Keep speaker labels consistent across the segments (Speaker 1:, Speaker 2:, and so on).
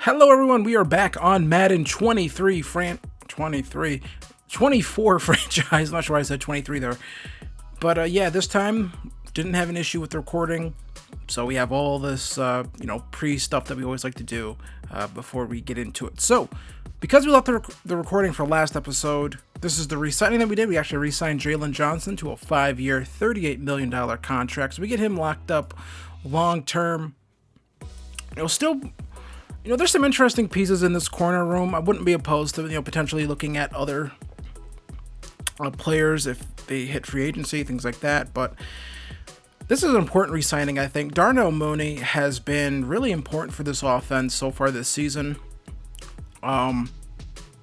Speaker 1: Hello everyone, we are back on Madden 24 franchise. Not sure why I said 23 there. But yeah, this time didn't have an issue with the recording. So we have all this, pre-stuff that we always like to do before we get into it. So, because we left the recording for last episode, this is the re-signing that we did. We actually re-signed Jalen Johnson to a 5-year, $38 million contract. So we get him locked up long-term. There's some interesting pieces in this corner room. I wouldn't be opposed to, potentially looking at other players if they hit free agency, things like that. But this is an important re-signing, I think. Darnell Mooney has been really important for this offense so far this season. Want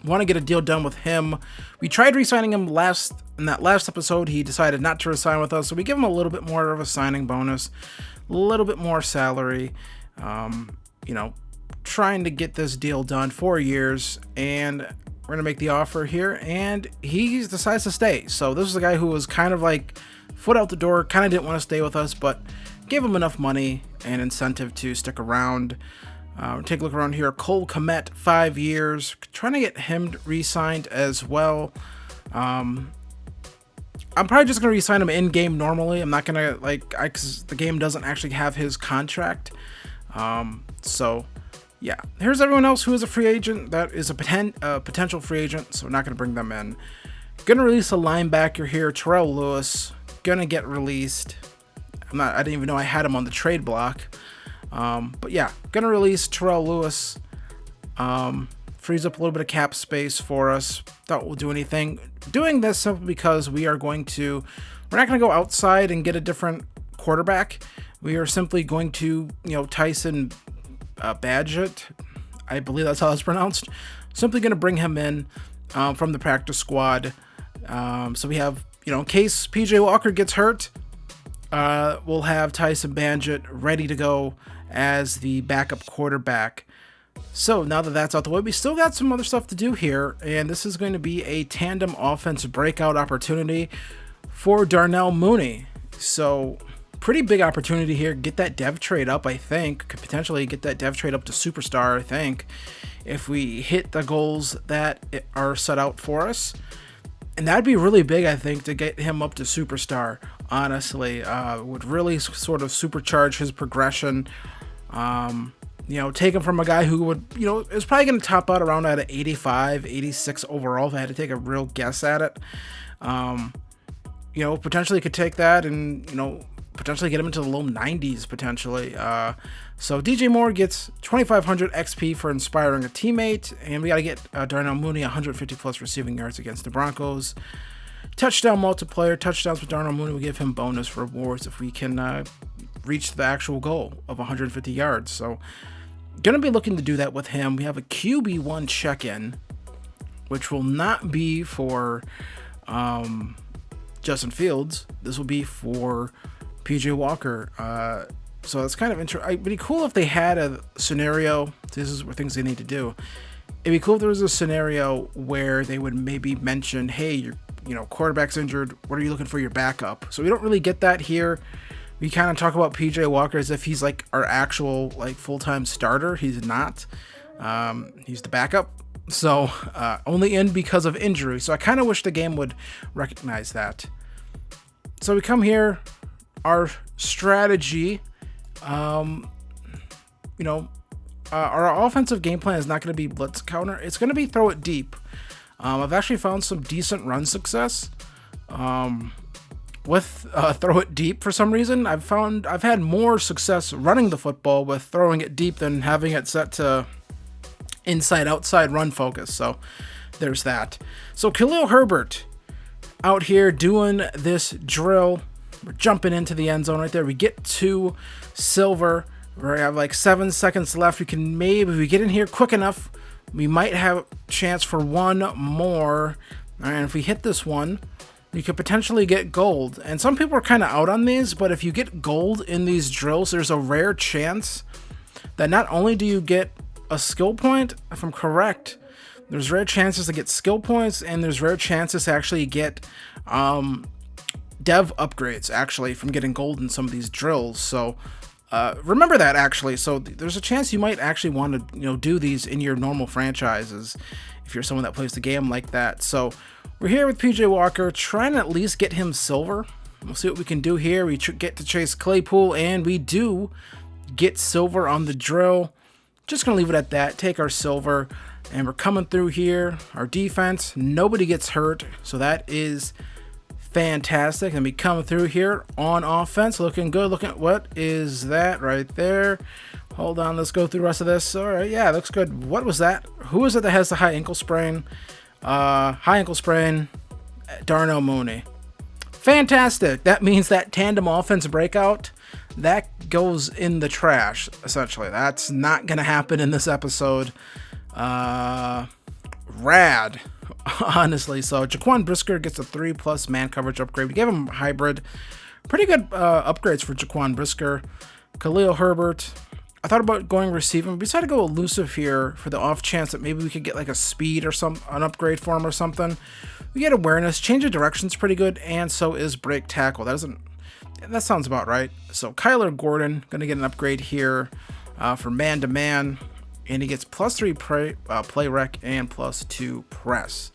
Speaker 1: to get a deal done with him. We tried re-signing him in that last episode. He decided not to re-sign with us, so we give him a little bit more of a signing bonus, a little bit more salary. Trying to get this deal done 4 years, and we're gonna make the offer here, and he decides to stay. So this is a guy who was kind of like foot out the door, kind of didn't want to stay with us, but gave him enough money and incentive to stick around. Take a look around here. Cole Kmet, 5 years, trying to get him re-signed as well. I'm probably just gonna re-sign him in game normally. I'm not gonna because the game doesn't actually have his contract. Yeah, here's everyone else who is a free agent. That is a potential free agent, so we're not going to bring them in. Gonna release a linebacker here, Terrell Lewis. Gonna get released. I didn't even know I had him on the trade block. But yeah, gonna release Terrell Lewis. Frees up a little bit of cap space for us. Thought we'll do anything. Doing this simply because we're not going to go outside and get a different quarterback. We are simply going to, Tyson Badgett, I believe that's how it's pronounced. Simply going to bring him in from the practice squad. So we have, in case PJ Walker gets hurt, we'll have Tyson Badgett ready to go as the backup quarterback. So now that that's out the way, we still got some other stuff to do here, and this is going to be a tandem offense breakout opportunity for Darnell Mooney. So pretty big opportunity here. Get that dev trade up, I think. Could potentially get that dev trade up to superstar, I think, if we hit the goals that are set out for us. And that'd be really big, I think, to get him up to superstar, honestly. Would really sort of supercharge his progression. Take him from a guy who would, is probably going to top out around at an 85, 86 overall if I had to take a real guess at it. Potentially could take that and, potentially get him into the low 90s potentially. So DJ Moore gets 2,500 XP for inspiring a teammate, and we got to get Darnell Mooney 150 plus receiving yards against the Broncos. Touchdown multiplier, touchdowns with Darnell Mooney will give him bonus rewards if we can reach the actual goal of 150 yards. So gonna be looking to do that with him. We have a QB1 check-in, which will not be for Justin Fields. This will be for PJ Walker. So it's kind of interesting. It'd be cool if they had a scenario. This is where things they need to do. It'd be cool if there was a scenario where they would maybe mention, hey, your quarterback's injured. What are you looking for your backup? So we don't really get that here. We kind of talk about PJ Walker as if he's like our actual full-time starter. He's not. He's the backup. So only in because of injury. So I kind of wish the game would recognize that. So we come here. Our strategy, our offensive game plan is not going to be blitz counter. It's going to be throw it deep. I've actually found some decent run success with throw it deep for some reason. I've had more success running the football with throwing it deep than having it set to inside-outside run focus. So there's that. So Khalil Herbert out here doing this drill. We're jumping into the end zone right there. We get to silver. We have 7 seconds left. If we get in here quick enough, we might have a chance for one more. And if we hit this one, you could potentially get gold. And some people are kind of out on these, but if you get gold in these drills, there's a rare chance that not only do you get a skill point, if I'm correct, there's rare chances to get skill points, and there's rare chances to actually get dev upgrades actually from getting gold in some of these drills. So Remember that, actually. So there's a chance you might actually want to, do these in your normal franchises if you're someone that plays the game like that. So we're here with PJ Walker, trying to at least get him silver. We'll see what we can do here. We get to chase Claypool, and we do get silver on the drill. Just going to leave it at that. Take our silver, and we're coming through here. Our defense, nobody gets hurt, so that is fantastic. And we come through here on offense, looking good. Looking at what is that right there? Hold on, let's go through the rest of this. All right, yeah, looks good. What was that? Who is it that has the high ankle sprain? Darnell Mooney. Fantastic. That means that tandem offense breakout, that goes in the trash, essentially. That's not going to happen in this episode. Rad, honestly. So Jaquan Brisker gets a 3+ man coverage upgrade. We gave him hybrid. Pretty good upgrades for Jaquan Brisker. Khalil Herbert. I thought about going receiving. We decided to go elusive here for the off chance that maybe we could get like a speed or an upgrade for him or something. We get awareness. Change of direction's pretty good, and so is break tackle. That sounds about right. So Kyler Gordon going to get an upgrade here for man to man, and he gets +3 play rec and +2 press.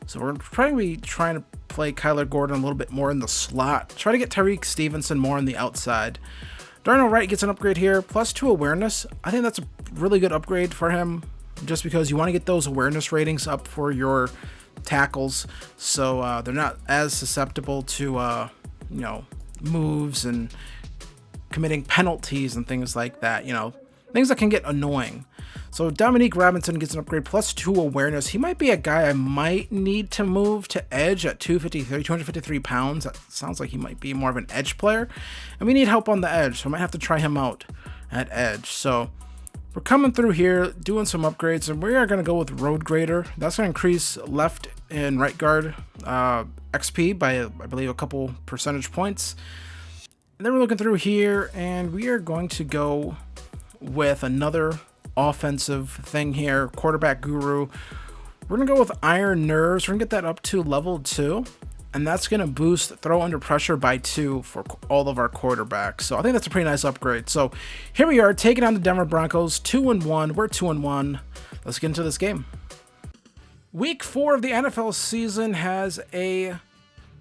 Speaker 1: So we're probably trying to play Kyler Gordon a little bit more in the slot. Try to get Tyreek Stevenson more on the outside. Darnell Wright gets an upgrade here, +2 awareness. I think that's a really good upgrade for him, just because you want to get those awareness ratings up for your tackles, so they're not as susceptible to moves and committing penalties and things like that. Things that can get annoying. So Dominique Robinson gets an upgrade, +2 awareness. He might be a guy I might need to move to edge at 253 pounds. That sounds like he might be more of an edge player, and we need help on the edge, so I might have to try him out at edge. So we're coming through here, doing some upgrades, and we are going to go with Road Grader. That's going to increase left and right guard XP by, I believe, a couple percentage points. And then we're looking through here, and we are going to go with another offensive thing here, quarterback guru. We're going to go with Iron Nerves. We're going to get that up to level 2. And that's going to boost throw under pressure by 2 for all of our quarterbacks. So I think that's a pretty nice upgrade. So here we are, taking on the Denver Broncos, 2-1. We're 2-1. Let's get into this game. Week 4 of the NFL season has a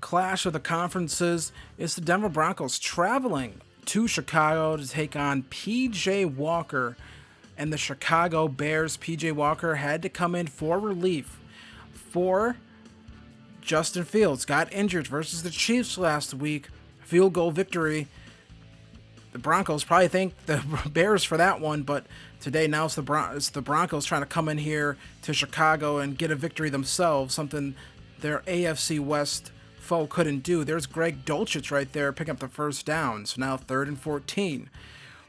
Speaker 1: clash of the conferences. It's the Denver Broncos traveling to Chicago to take on PJ Walker and the Chicago Bears. PJ Walker had to come in for relief for Justin Fields. Got injured versus the Chiefs last week. Field goal victory. The Broncos probably thank the Bears for that one, but today now it's the Broncos trying to come in here to Chicago and get a victory themselves, something their AFC West foe couldn't do. There's Greg Dulcich right there picking up the first down. So now 3rd and 14.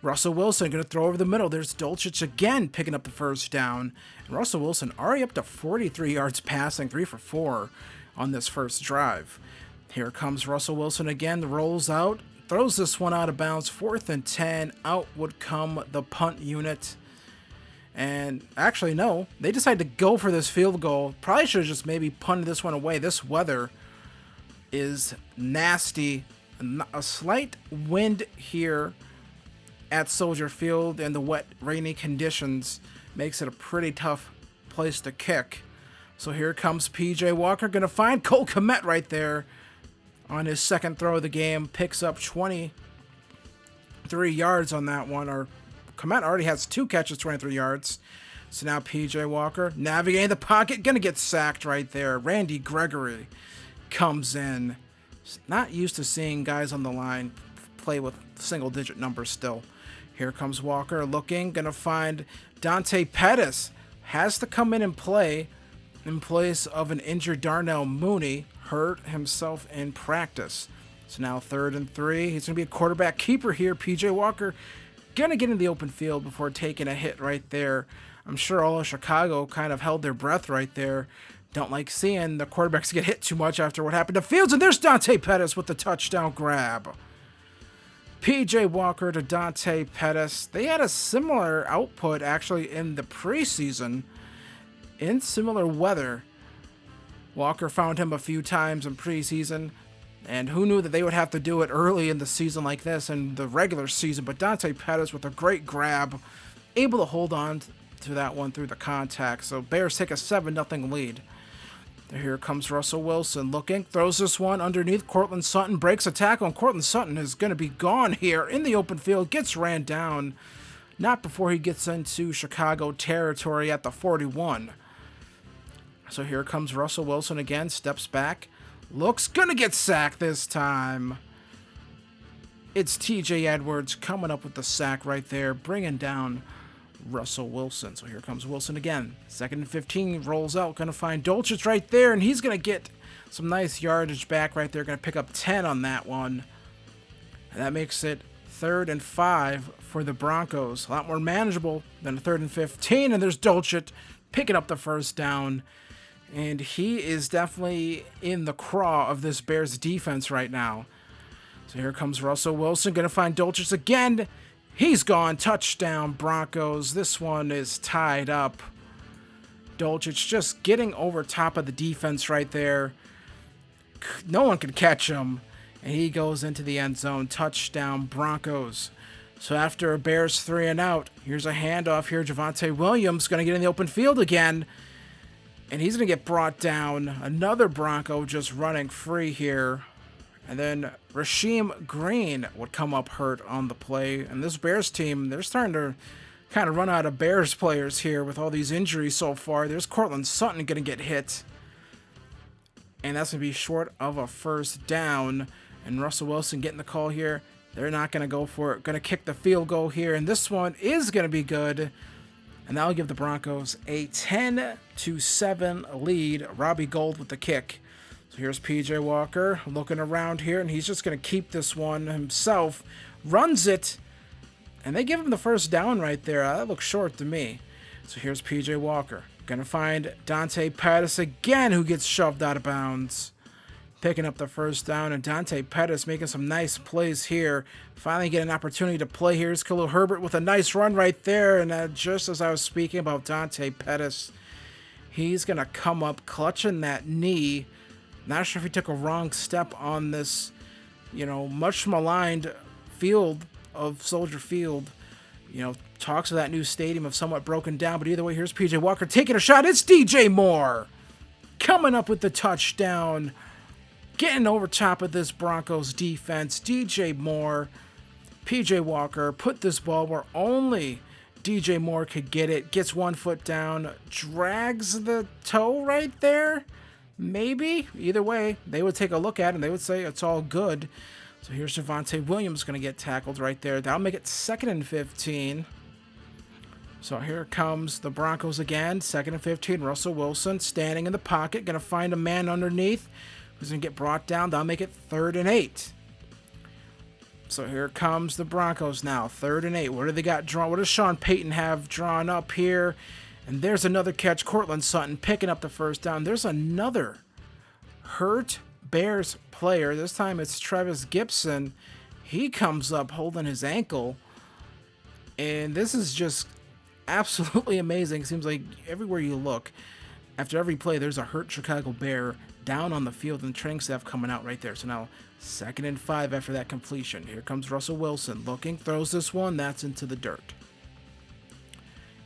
Speaker 1: Russell Wilson going to throw over the middle. There's Dulcich again picking up the first down. And Russell Wilson already up to 43 yards passing, 3 for 4 on this first drive. Here comes Russell Wilson again, rolls out, throws this one out of bounds. 4th and 10. Out would come the punt unit. And actually, no, they decided to go for this field goal. Probably should have just maybe punted this one away. This weather is nasty. A slight wind here at Soldier Field, and the wet, rainy conditions makes it a pretty tough place to kick. So here comes PJ Walker, going to find Cole Kmet right there on his second throw of the game. Picks up 23 yards on that one. Or Kmet already has 2 catches, 23 yards. So now PJ Walker navigating the pocket, going to get sacked right there. Randy Gregory comes in. Not used to seeing guys on the line play with single-digit numbers still. Here comes Walker looking, going to find Dante Pettis. Has to come in and play in place of an injured Darnell Mooney. Hurt himself in practice. So now 3rd and 3. He's going to be a quarterback keeper here. PJ Walker going to get in the open field before taking a hit right there. I'm sure all of Chicago kind of held their breath right there. Don't like seeing the quarterbacks get hit too much after what happened to Fields. And there's Dante Pettis with the touchdown grab. PJ Walker to Dante Pettis. They had a similar output actually in the preseason in similar weather. Walker found him a few times in preseason. And who knew that they would have to do it early in the season like this, in the regular season. But Dante Pettis with a great grab, able to hold on to that one through the contact. So Bears take a 7-0 lead. Here comes Russell Wilson looking, throws this one underneath. Courtland Sutton breaks a tackle, and Courtland Sutton is going to be gone here in the open field, gets ran down. Not before he gets into Chicago territory at the 41. So here comes Russell Wilson again, steps back, looks, gonna get sacked this time. It's TJ Edwards coming up with the sack right there, bringing down Russell Wilson. So here comes Wilson again. 2nd and 15, rolls out, gonna find Dulcich right there, and he's gonna get some nice yardage back right there. Gonna pick up 10 on that one. And that makes it 3rd and 5 for the Broncos. A lot more manageable than a 3rd and 15, and there's Dulcich picking up the first down. And he is definitely in the craw of this Bears defense right now. So here comes Russell Wilson, going to find Dulcich again. He's gone. Touchdown, Broncos. This one is tied up. Dulcich just getting over top of the defense right there. No one can catch him. And he goes into the end zone. Touchdown, Broncos. So after a Bears 3 and out, here's a handoff here. Javonte Williams going to get in the open field again. And he's going to get brought down. Another Bronco just running free here. And then Rasheem Green would come up hurt on the play. And this Bears team, they're starting to kind of run out of Bears players here with all these injuries so far. There's Courtland Sutton going to get hit. And that's going to be short of a first down. And Russell Wilson getting the call here. They're not going to go for it. Going to kick the field goal here. And this one is going to be good. And that'll give the Broncos a 10-7 lead. Robbie Gould with the kick. So here's P.J. Walker looking around here, and he's just going to keep this one himself. Runs it, and they give him the first down right there. That looks short to me. So here's P.J. Walker. Going to find Dante Pettis again, who gets shoved out of bounds. Picking up the first down, and Dante Pettis making some nice plays here. Finally get an opportunity to play here. Here's Khalil Herbert with a nice run right there, and just as I was speaking about Dante Pettis, he's going to come up clutching that knee. Not sure if he took a wrong step on this, much maligned field of Soldier Field. Talks of that new stadium of somewhat broken down, but either way, here's P.J. Walker taking a shot. It's DJ Moore coming up with the touchdown. Getting over top of this Broncos defense, DJ Moore, P.J. Walker put this ball where only DJ Moore could get it. Gets 1 foot down, drags the toe right there. Maybe. Either way, they would take a look at it and they would say it's all good. So here's Javonte Williams going to get tackled right there. That'll make it 2nd and 15. So here comes the Broncos again. 2nd and 15. Russell Wilson standing in the pocket. Going to find a man underneath who's going to get brought down. That'll make it 3rd and 8. So here comes the Broncos now. 3rd and 8. What do they got drawn? What does Sean Payton have drawn up here? And there's another catch. Courtland Sutton picking up the first down. There's another hurt Bears player. This time it's Travis Gibson. He comes up holding his ankle. And this is just absolutely amazing. It seems like everywhere you look, after every play, there's a hurt Chicago Bear down on the field, and the training staff coming out right there. So now 2nd and 5 after that completion. Here comes Russell Wilson looking, throws this one. That's into the dirt.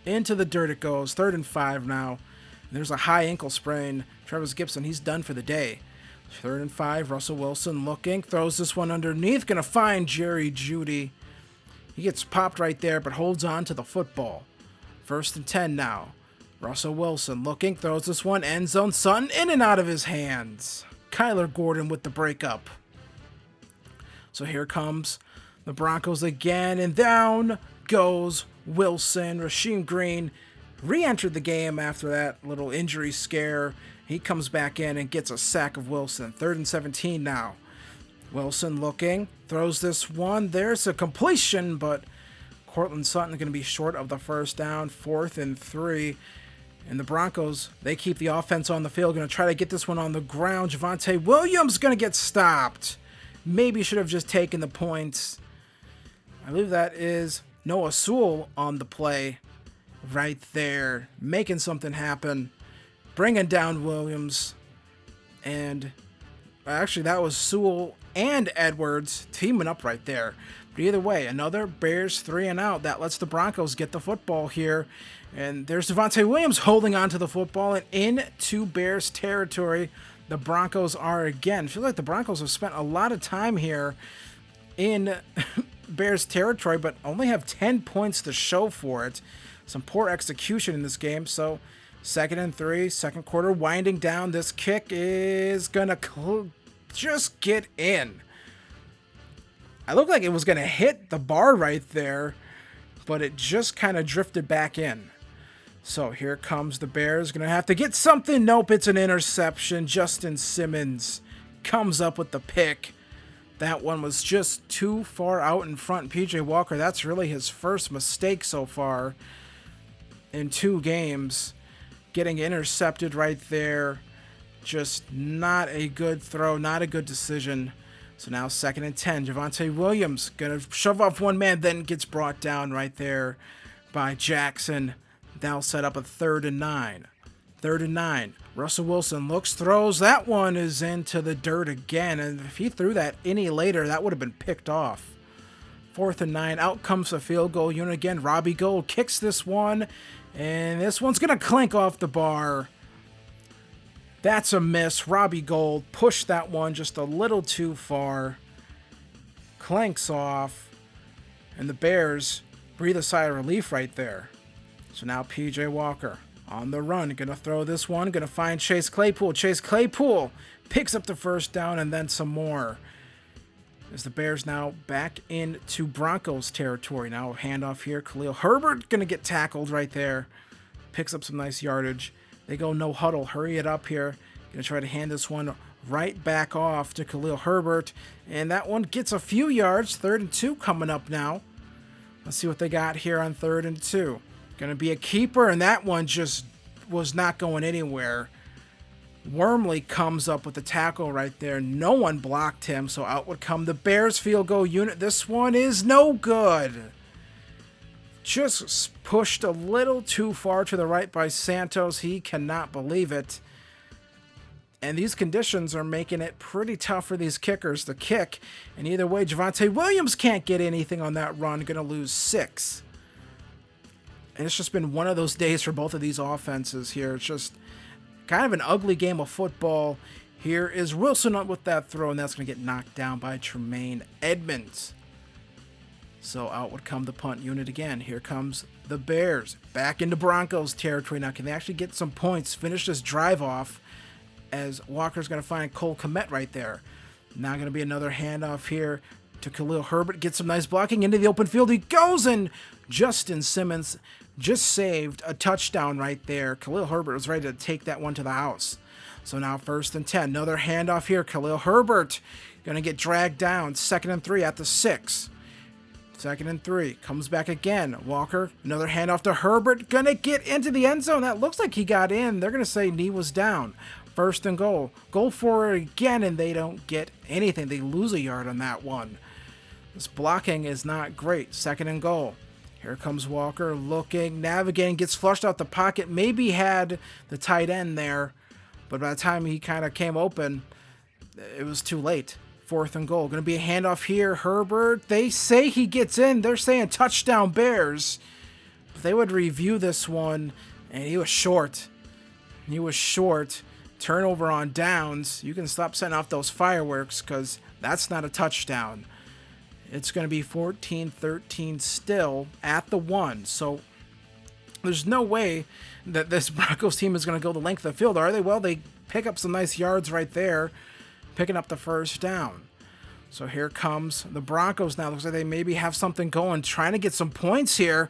Speaker 1: Into the dirt it goes. 3rd and 5 now. And there's a high ankle sprain. Travis Gibson, he's done for the day. 3rd and 5. Russell Wilson looking, throws this one underneath. Going to find Jerry Jeudy. He gets popped right there, but holds on to the football. 1st and 10 now. Russell Wilson looking, throws this one, end zone. Sutton in and out of his hands. Kyler Gordon with the breakup. So here comes the Broncos again, and down goes Wilson. Rasheem Green re-entered the game after that little injury scare. He comes back in and gets a sack of Wilson. 3rd and 17 now. Wilson looking, throws this one. There's a completion, but Courtland Sutton going to be short of the first down. 4th and 3. And the Broncos, they keep the offense on the field. Going to try to get this one on the ground. Javonte Williams going to get stopped. Maybe should have just taken the points. I believe that is Noah Sewell on the play right there. Making something happen. Bringing down Williams. And Actually, that was Sewell and Edwards teaming up right there. But either way, another Bears 3 and out. That lets the Broncos get the football here. And there's Devontae Williams holding on to the football and into Bears territory. The Broncos are again. I feel like the Broncos have spent a lot of time here in Bears territory, but only have 10 points to show for it. Some poor execution in this game. So 2nd and 3, second quarter winding down. This kick is gonna just get in. I looked like it was gonna hit the bar right there, but it just kind of drifted back in. So here comes the Bears. Gonna have to get something. Nope, it's an interception. Justin Simmons comes up with the pick. That one was just too far out in front. PJ Walker, that's really his first mistake so far in 2 games. Getting intercepted right there. Just not a good throw, not a good decision. So now 2nd and 10. Javonte Williams going to shove off one man, then gets brought down right there by Jackson. That'll set up a 3rd and 9. 3rd and 9. Russell Wilson looks, throws. That one is into the dirt again. And if he threw that any later, that would have been picked off. 4th and 9. Out comes the field goal unit again. Robbie Gould kicks this one. And this one's going to clink off the bar. That's a miss. Robbie Gould pushed that one just a little too far. Clanks off. And the Bears breathe a sigh of relief right there. So now PJ Walker on the run. Going to throw this one. Going to find Chase Claypool. Chase Claypool picks up the first down and then some more. As the Bears now back into Broncos territory. Now a handoff here. Khalil Herbert going to get tackled right there. Picks up some nice yardage. They go no huddle. Hurry it up here. Going to try to hand this one right back off to Khalil Herbert. And that one gets a few yards. 3rd and 2 coming up now. Let's see what they got here on 3rd and 2. Going to be a keeper, and that one just was not going anywhere. Wormley comes up with the tackle right there. No one blocked him, so out would come the Bears field goal unit. This one is no good. Just pushed a little too far to the right by Santos. He cannot believe it. And these conditions are making it pretty tough for these kickers to kick. And either way, Javonte Williams can't get anything on that run. Going to lose 6. And it's just been one of those days for both of these offenses here. It's just kind of an ugly game of football. Here is Wilson up with that throw, and that's going to get knocked down by Tremaine Edmonds. So out would come the punt unit again. Here comes the Bears back into Broncos territory. Now, can they actually get some points, finish this drive off, as Walker's going to find Cole Kmet right there. Now going to be another handoff here to Khalil Herbert. Get some nice blocking into the open field. He goes, and Justin Simmons just saved a touchdown right there. Khalil Herbert was ready to take that one to the house. So now 1st and 10. Another handoff here. Khalil Herbert going to get dragged down. 2nd and 3 at the 6. 2nd and 3. Comes back again. Walker, another handoff to Herbert. Going to get into the end zone. That looks like he got in. They're going to say knee was down. 1st and goal. Go for it again, and they don't get anything. They lose a yard on that one. This blocking is not great. 2nd and goal. Here comes Walker looking, navigating, gets flushed out the pocket. Maybe had the tight end there, but by the time he kind of came open, it was too late. 4th and goal. Going to be a handoff here. Herbert, they say he gets in. They're saying touchdown Bears. But they would review this one, and he was short. He was short. Turnover on downs. You can stop setting off those fireworks because that's not a touchdown. It's going to be 14-13 still at the 1. So there's no way that this Broncos team is going to go the length of the field, are they? Well, they pick up some nice yards right there, picking up the first down. So here comes the Broncos now. Looks like they maybe have something going, trying to get some points here.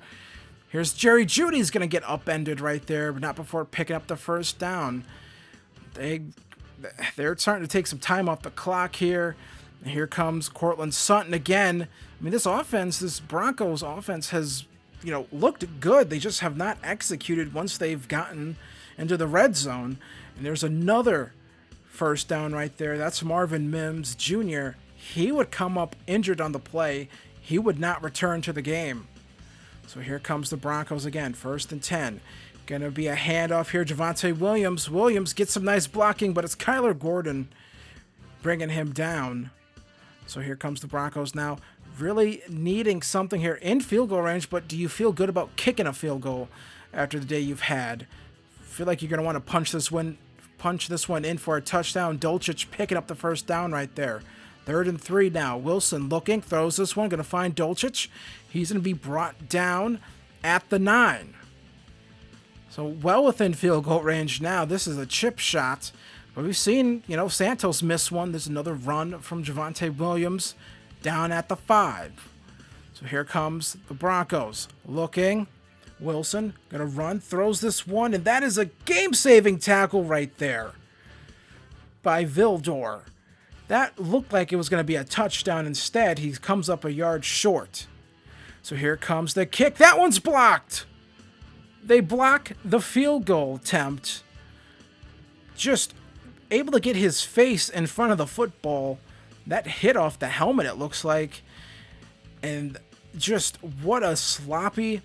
Speaker 1: Here's Jerry Jeudy's going to get upended right there, but not before picking up the first down. They're starting to take some time off the clock here. And here comes Cortland Sutton again. I mean, this Broncos offense has, looked good. They just have not executed once they've gotten into the red zone. And there's another first down right there. That's Marvin Mims Jr. He would come up injured on the play. He would not return to the game. So here comes the Broncos again. 1st and 10. Going to be a handoff here. Javonte Williams. Williams gets some nice blocking, but it's Kyler Gordon bringing him down. So here comes the Broncos now, really needing something here in field goal range, but do you feel good about kicking a field goal after the day you've had? Feel like you're going to want to punch this one in for a touchdown. Dulcich picking up the first down right there. 3rd and 3 now. Wilson looking, throws this one, going to find Dulcich. He's going to be brought down at the 9. So well within field goal range now. This is a chip shot. But we've seen, Santos miss one. There's another run from Javonte Williams down at the 5. So here comes the Broncos. Looking. Wilson going to run, throws this one, and that is a game-saving tackle right there by Vildor. That looked like it was going to be a touchdown. Instead, he comes up a yard short. So here comes the kick. That one's blocked. They block the field goal attempt. Just able to get his face in front of the football. That hit off the helmet, it looks like. And just what a sloppy,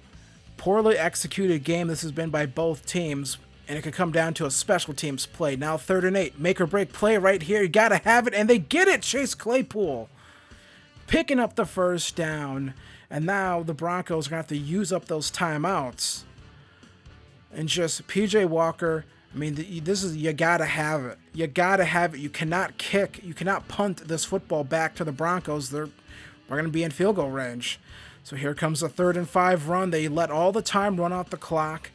Speaker 1: poorly executed game this has been by both teams. And it could come down to a special teams play. Now 3rd and 8. Make or break play right here. You got to have it. And they get it. Chase Claypool picking up the first down. And now the Broncos are going to have to use up those timeouts. And just P.J. Walker, I mean, this is, you got to have it. You got to have it. You cannot kick. You cannot punt this football back to the Broncos. We're going to be in field goal range. So here comes a 3rd and 5 run. They let all the time run off the clock.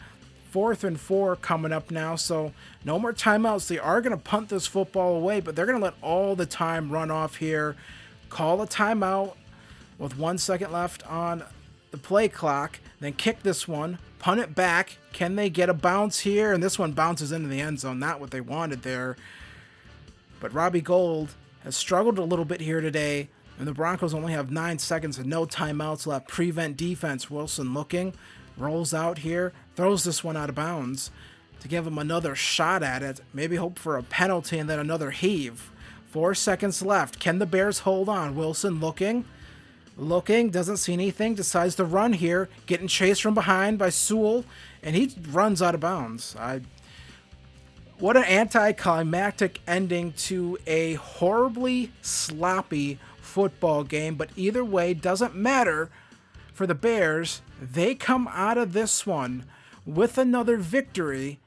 Speaker 1: 4th and 4 coming up now. So no more timeouts. They are going to punt this football away, but they're going to let all the time run off here. Call a timeout with 1 second left on the play clock. Then kick this one. Punt it back. Can they get a bounce here? And this one bounces into the end zone. Not what they wanted there. But Robbie Gould has struggled a little bit here today. And the Broncos only have 9 seconds and no timeouts left. Prevent defense. Wilson looking. Rolls out here. Throws this one out of bounds to give him another shot at it. Maybe hope for a penalty and then another heave. 4 seconds left. Can the Bears hold on? Wilson looking. Looking. Doesn't see anything. Decides to run here. Getting chased from behind by Sewell. And he runs out of bounds. What an anticlimactic ending to a horribly sloppy football game. But either way, doesn't matter for the Bears. They come out of this one with another victory.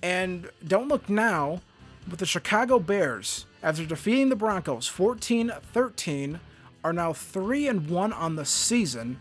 Speaker 1: And don't look now, but the Chicago Bears, after defeating the Broncos 14-13, are now 3-1 on the season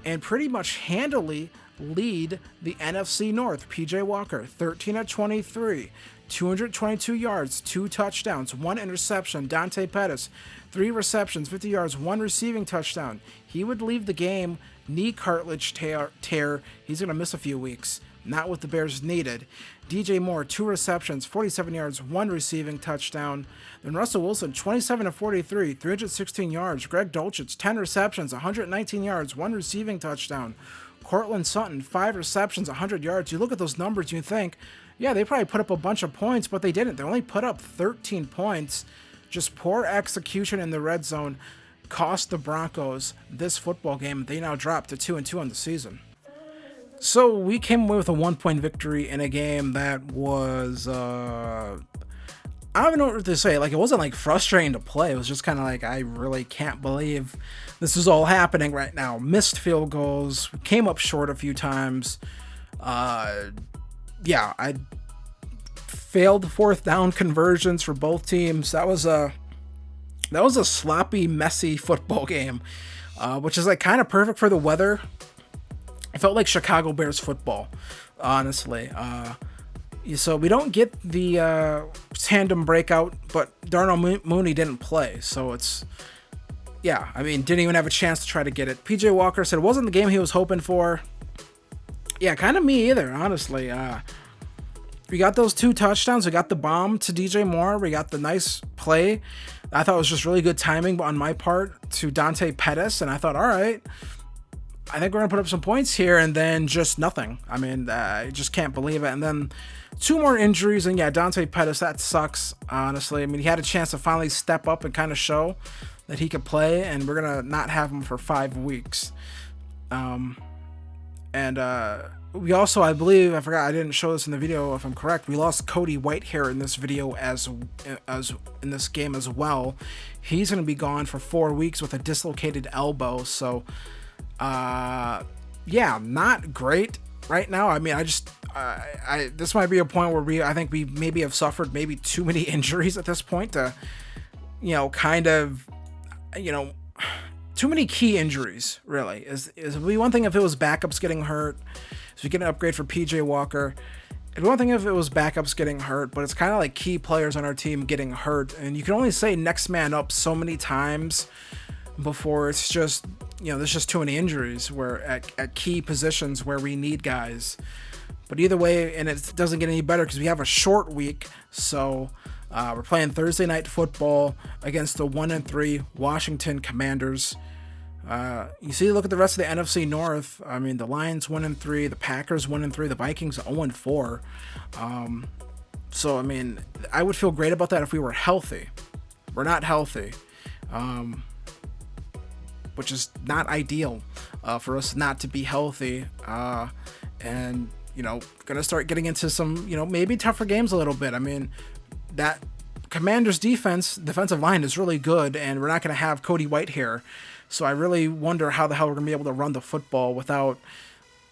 Speaker 1: and pretty much handily lead the NFC North. P.J. Walker, 13 of 23, 222 yards, 2 touchdowns, 1 interception. Dante Pettis, 3 receptions, 50 yards, 1 receiving touchdown. He would leave the game knee cartilage tear. He's going to miss a few weeks. Not what the Bears needed. DJ Moore, 2 receptions, 47 yards, 1 receiving touchdown. Then Russell Wilson, 27 of 43, 316 yards. Greg Dulcich, 10 receptions, 119 yards, 1 receiving touchdown. Cortland Sutton, 5 receptions, 100 yards. You look at those numbers, you think, yeah, they probably put up a bunch of points, but they didn't. They only put up 13 points. Just poor execution in the red zone cost the Broncos this football game. They now drop to 2-2 on the season. So we came away with a 1-point victory in a game that was, I don't even know what to say. Like, it wasn't like frustrating to play. It was just kind of like, I really can't believe this is all happening right now. Missed field goals, came up short a few times. Yeah, I failed 4th down conversions for both teams. That was a sloppy, messy football game, which is like kind of perfect for the weather. It felt like Chicago Bears football, honestly. So we don't get the tandem breakout, but Darnell Mooney didn't play. So it's, yeah, I mean, didn't even have a chance to try to get it. P.J. Walker said it wasn't the game he was hoping for. Yeah, kind of me either, honestly. We got those 2 touchdowns. We got the bomb to DJ Moore. We got the nice play. I thought it was just really good timing on my part to Dante Pettis. And I thought, all right, I think we're going to put up some points here, and then just nothing. I mean, I just can't believe it. And then 2 more injuries, and yeah, Dante Pettis, that sucks, honestly. I mean, he had a chance to finally step up and kind of show that he could play, and we're going to not have him for 5 weeks. we also, I believe, I forgot, I didn't show this in the video if I'm correct, we lost Cody Whitehair in this video as in this game as well. He's going to be gone for 4 weeks with a dislocated elbow, so yeah, not great right now. I mean, this might be a point where I think we maybe have suffered maybe too many injuries at this point to, kind of, too many key injuries, really. Is would be one thing if it was backups getting hurt. So we get an upgrade for PJ Walker. It'd be one thing if it was backups getting hurt, but it's kind of like key players on our team getting hurt. And you can only say next man up so many times before it's just, there's just too many injuries where at key positions where we need guys. But either way, and it doesn't get any better because we have a short week. So we're playing Thursday night football against the 1-3 Washington Commanders. You see, look at the rest of the NFC North. I mean, the Lions 1-3, the Packers 1-3, the Vikings 0-4. So I mean, I would feel great about that if we were healthy. We're not healthy, which is not ideal for us not to be healthy. And gonna start getting into some maybe tougher games a little bit. I mean, that Commanders defensive line is really good, and we're not going to have Cody Whitehair. So I really wonder how the hell we're going to be able to run the football without,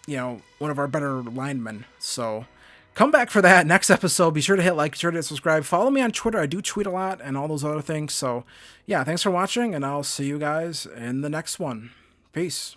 Speaker 1: one of our better linemen. So come back for that next episode. Be sure to hit like, be sure to subscribe. Follow me on Twitter. I do tweet a lot and all those other things. So yeah, thanks for watching, and I'll see you guys in the next one. Peace.